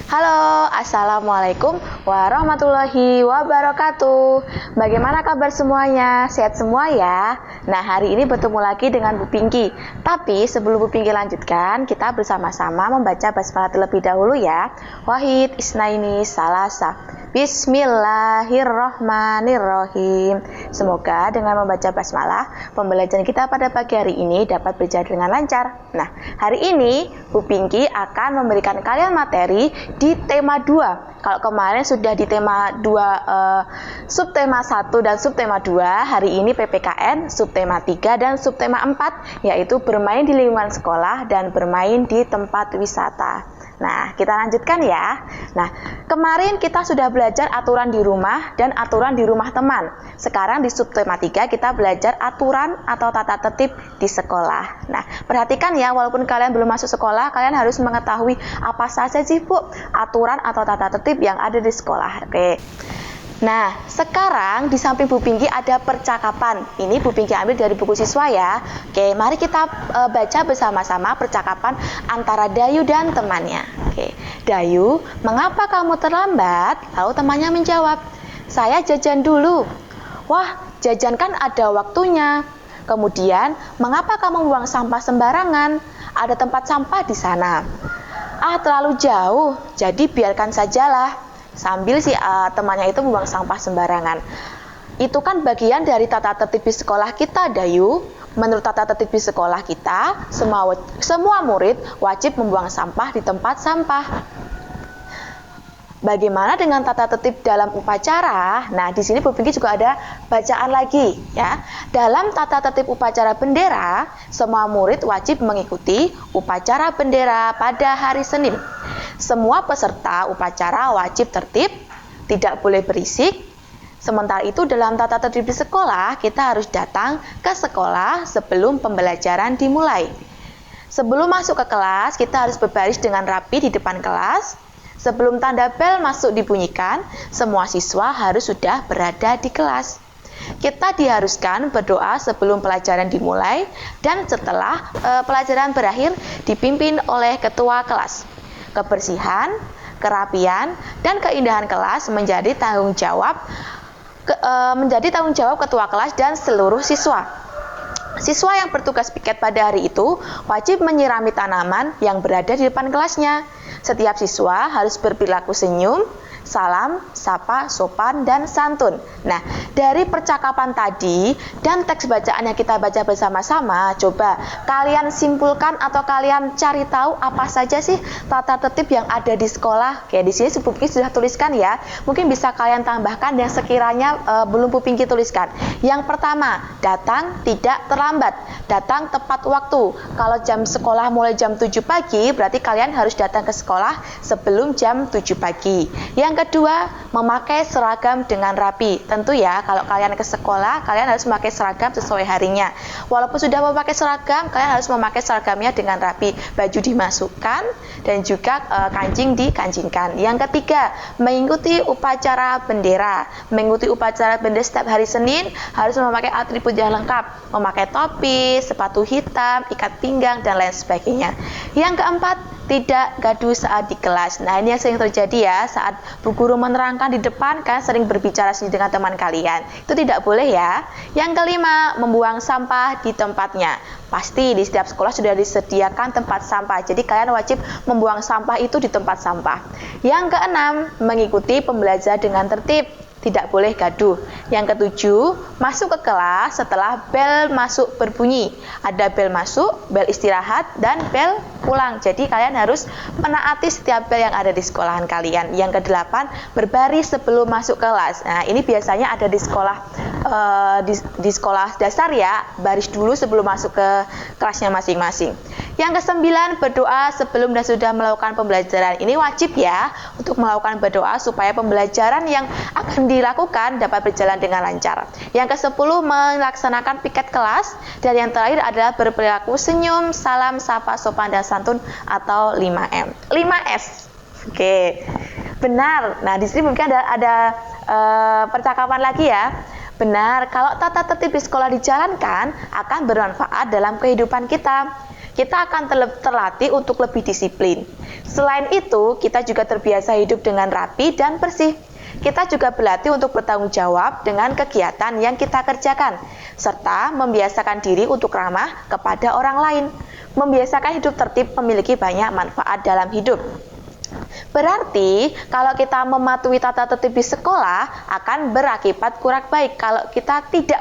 Halo, Assalamualaikum warahmatullahi wabarakatuh. Bagaimana kabar semuanya? Sehat semua ya? Nah, hari ini bertemu lagi dengan Bu Pinky. Tapi sebelum Bu Pinky lanjutkan, kita bersama-sama membaca basmalah terlebih dahulu ya. Wahid, Isnaini, Salasa. Bismillahirrahmanirrahim. Semoga dengan membaca basmalah, pembelajaran kita pada pagi hari ini dapat berjalan dengan lancar. Nah, hari ini Bu Pinky akan memberikan kalian materi di tema 2. Kalau kemarin sudah di tema 2, subtema 1 dan subtema 2, hari ini PPKN, subtema 3 dan subtema 4, yaitu bermain di lingkungan sekolah dan bermain di tempat wisata. Nah, kita lanjutkan ya. Nah, kemarin kita sudah belajar aturan di rumah dan aturan di rumah teman. Sekarang di subtema 3 kita belajar aturan atau tata tertib di sekolah. Nah, perhatikan ya, walaupun kalian belum masuk sekolah, kalian harus mengetahui apa saja sih Bu aturan atau tata tertib yang ada di sekolah. Oke. Nah, sekarang di samping Bu Pinky ada percakapan. Ini Bu Pinky ambil dari buku siswa ya. Oke, mari kita baca bersama-sama percakapan antara Dayu dan temannya. Oke, Dayu, mengapa kamu terlambat? Lalu temannya menjawab, saya jajan dulu. Wah, jajan kan ada waktunya. Kemudian, mengapa kamu buang sampah sembarangan? Ada tempat sampah di sana. Ah, terlalu jauh, jadi biarkan sajalah. Sambil si temannya itu membuang sampah sembarangan. Itu kan bagian dari tata tertib di sekolah kita, Dayu. Menurut tata tertib di sekolah kita, semua murid wajib membuang sampah di tempat sampah. Bagaimana dengan tata tertib dalam upacara? Nah, di sini Bu Pinky juga ada bacaan lagi ya. Dalam tata tertib upacara bendera, semua murid wajib mengikuti upacara bendera pada hari Senin. Semua peserta upacara wajib tertib, tidak boleh berisik. Sementara itu dalam tata tertib di sekolah, kita harus datang ke sekolah sebelum pembelajaran dimulai. Sebelum masuk ke kelas, kita harus berbaris dengan rapi di depan kelas. Sebelum tanda bel masuk dibunyikan, semua siswa harus sudah berada di kelas. Kita diharuskan berdoa sebelum pelajaran dimulai dan setelah pelajaran berakhir dipimpin oleh ketua kelas. Kebersihan, kerapian, dan keindahan kelas menjadi tanggung jawab ketua kelas dan seluruh siswa. Siswa yang bertugas piket pada hari itu wajib menyirami tanaman yang berada di depan kelasnya. Setiap siswa harus berperilaku senyum, salam, sapa, sopan, dan santun. Nah, dari percakapan tadi dan teks bacaan yang kita baca bersama-sama, coba kalian simpulkan atau kalian cari tahu apa saja sih tata tertib yang ada di sekolah. Oke, di sini Bu Pinky sudah tuliskan ya. Mungkin bisa kalian tambahkan yang sekiranya belum Bu Pinky tuliskan. Yang pertama, datang tidak terlambat. Datang tepat waktu. Kalau jam sekolah mulai jam 7 pagi, berarti kalian harus datang ke sekolah sebelum jam 7 pagi. Yang kedua, memakai seragam dengan rapi. Tentu ya, kalau kalian ke sekolah, kalian harus memakai seragam sesuai harinya. Walaupun sudah memakai seragam, kalian harus memakai seragamnya dengan rapi. Baju dimasukkan dan juga kancing dikancingkan. Yang ketiga, mengikuti upacara bendera. Mengikuti upacara bendera setiap hari Senin harus memakai atribut yang lengkap. Memakai topi, sepatu hitam, ikat pinggang, dan lain sebagainya. Yang keempat, tidak gaduh saat di kelas. Nah, ini yang sering terjadi ya, saat Bu Guru menerangkan di depan, kalian sering berbicara sendiri dengan teman kalian. Itu tidak boleh ya. Yang kelima, membuang sampah di tempatnya. Pasti di setiap sekolah sudah disediakan tempat sampah. Jadi kalian wajib membuang sampah itu di tempat sampah. Yang keenam, mengikuti pembelajaran dengan tertib. Tidak boleh gaduh. Yang ketujuh, masuk ke kelas setelah bel masuk berbunyi. Ada bel masuk, bel istirahat, dan bel pulang. Jadi kalian harus menaati setiap bel yang ada di sekolahan kalian. Yang kedelapan, berbaris sebelum masuk kelas. Nah, ini biasanya ada di sekolah di sekolah dasar ya. Baris dulu sebelum masuk ke kelasnya masing-masing. Yang kesembilan, berdoa sebelum dan sudah melakukan pembelajaran. Ini wajib ya untuk melakukan berdoa supaya pembelajaran yang akan dilakukan dapat berjalan dengan lancar. Yang ke-10, melaksanakan piket kelas. Dan yang terakhir adalah berperilaku senyum, salam, sapa, sopan, dan santun atau 5M. 5S. Oke. Benar. Nah, di sini mungkin ada percakapan lagi ya. Benar, kalau tata tertib di sekolah dijalankan akan bermanfaat dalam kehidupan kita. kita akan terlatih untuk lebih disiplin. Selain itu, kita juga terbiasa hidup dengan rapi dan bersih. Kita juga berlatih untuk bertanggung jawab dengan kegiatan yang kita kerjakan, serta membiasakan diri untuk ramah kepada orang lain. Membiasakan hidup tertib memiliki banyak manfaat dalam hidup. Berarti kalau kita mematuhi tata tertib di sekolah akan berakibat kurang baik. Kalau kita tidak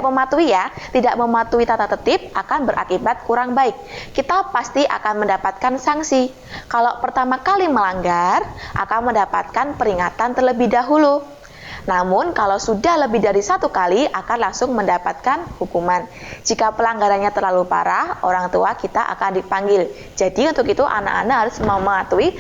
mematuhi tata tertib akan berakibat kurang baik. Kita pasti akan mendapatkan sanksi. Kalau pertama kali melanggar akan mendapatkan peringatan terlebih dahulu. Namun kalau sudah lebih dari 1 kali akan langsung mendapatkan hukuman. Jika pelanggarannya terlalu parah, orang tua kita akan dipanggil. Jadi untuk itu anak-anak harus mematuhi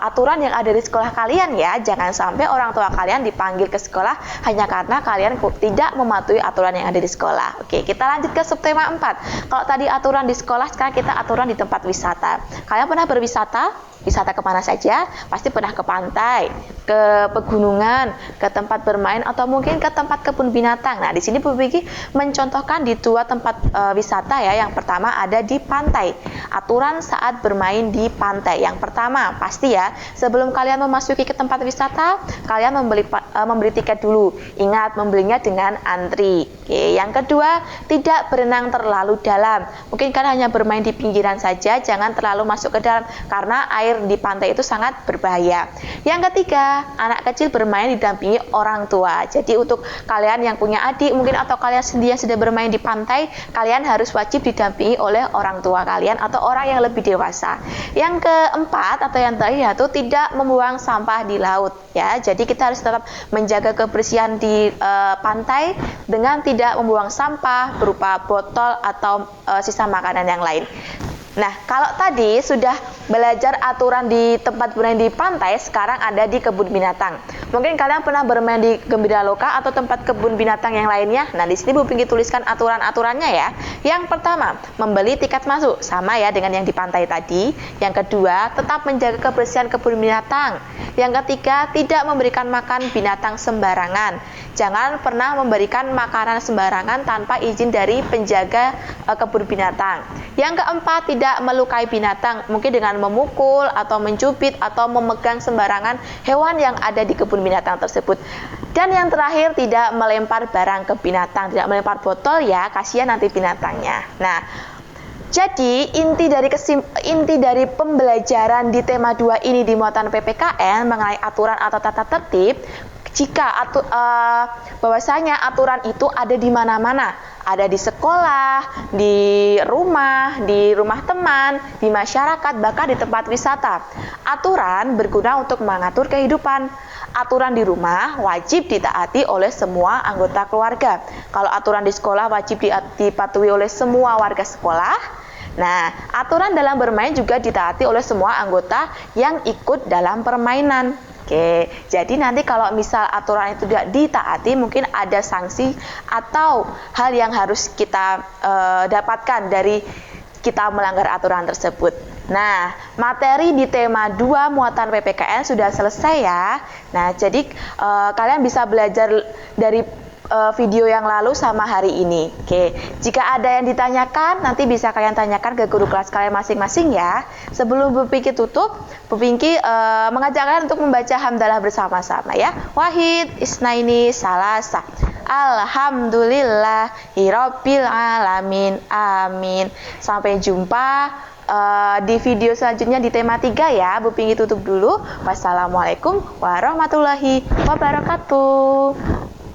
aturan yang ada di sekolah kalian ya. Jangan sampai orang tua kalian dipanggil ke sekolah hanya karena kalian tidak mematuhi aturan yang ada di sekolah. Oke, kita lanjut ke subtema 4. Kalau tadi aturan di sekolah, sekarang kita aturan di tempat wisata. Kalian pernah berwisata? Wisata kemana saja? Pasti pernah ke pantai, ke pegunungan, ke tempat bermain, atau mungkin ke tempat kebun binatang. Nah, di sini Bu Vicky mencontohkan di 2 tempat wisata ya. Yang pertama ada di pantai. Aturan saat bermain di pantai. Yang pertama, pasti ya, sebelum kalian memasuki ke tempat wisata, kalian membeli tiket dulu. Ingat, membelinya dengan antri. Oke, yang kedua, tidak berenang terlalu dalam. Mungkin kalian hanya bermain di pinggiran saja, jangan terlalu masuk ke dalam karena air di pantai itu sangat berbahaya. Yang ketiga, anak kecil bermain didampingi orang tua. Jadi untuk kalian yang punya adik mungkin atau kalian sendiri yang sudah bermain di pantai, kalian harus wajib didampingi oleh orang tua kalian atau orang yang lebih dewasa. Yang keempat atau yang terakhir yaitu tidak membuang sampah di laut ya. Jadi kita harus tetap menjaga kebersihan di pantai dengan tidak membuang sampah berupa botol atau sisa makanan yang lain. Nah, kalau tadi sudah belajar aturan di tempat bermain di pantai, sekarang ada di kebun binatang. Mungkin kalian pernah bermain di Gembira Loka atau tempat kebun binatang yang lainnya. Nah, di sini Bu Pinky tuliskan aturan-aturannya ya. Yang pertama, membeli tiket masuk, sama ya dengan yang di pantai tadi. Yang kedua, tetap menjaga kebersihan kebun binatang. Yang ketiga, tidak memberikan makan binatang sembarangan. Jangan pernah memberikan makanan sembarangan tanpa izin dari penjaga kebun binatang. Yang keempat, tidak melukai binatang, mungkin dengan memukul atau mencubit atau memegang sembarangan hewan yang ada di kebun binatang tersebut. Dan yang terakhir, tidak melempar barang ke binatang, tidak melempar botol ya, kasihan nanti binatangnya. Nah, jadi inti dari pembelajaran di tema 2 ini di muatan PPKN mengenai aturan atau tata tertib, bahwasanya aturan itu ada di mana-mana, ada di sekolah, di rumah teman, di masyarakat, bahkan di tempat wisata. Aturan berguna untuk mengatur kehidupan. Aturan di rumah wajib ditaati oleh semua anggota keluarga. Kalau aturan di sekolah wajib dipatuhi oleh semua warga sekolah. Nah, aturan dalam bermain juga ditaati oleh semua anggota yang ikut dalam permainan. Oke, jadi nanti kalau misal aturan itu tidak ditaati, mungkin ada sanksi atau hal yang harus kita dapatkan dari kita melanggar aturan tersebut. Nah, materi di tema 2 muatan PPKN sudah selesai ya. Nah, jadi kalian bisa belajar dari video yang lalu sama hari ini. Oke, jika ada yang ditanyakan, nanti bisa kalian tanyakan ke guru kelas kalian masing-masing ya. Sebelum Bu Pinky tutup, Bu Pinky mengajak kalian untuk membaca hamdalah bersama-sama ya. Wahid, isnaini, salasa. Alhamdulillahirabbil alamin. Amin. Sampai jumpa di video selanjutnya di tema 3 ya. Bu Pinky tutup dulu. Wassalamualaikum warahmatullahi wabarakatuh.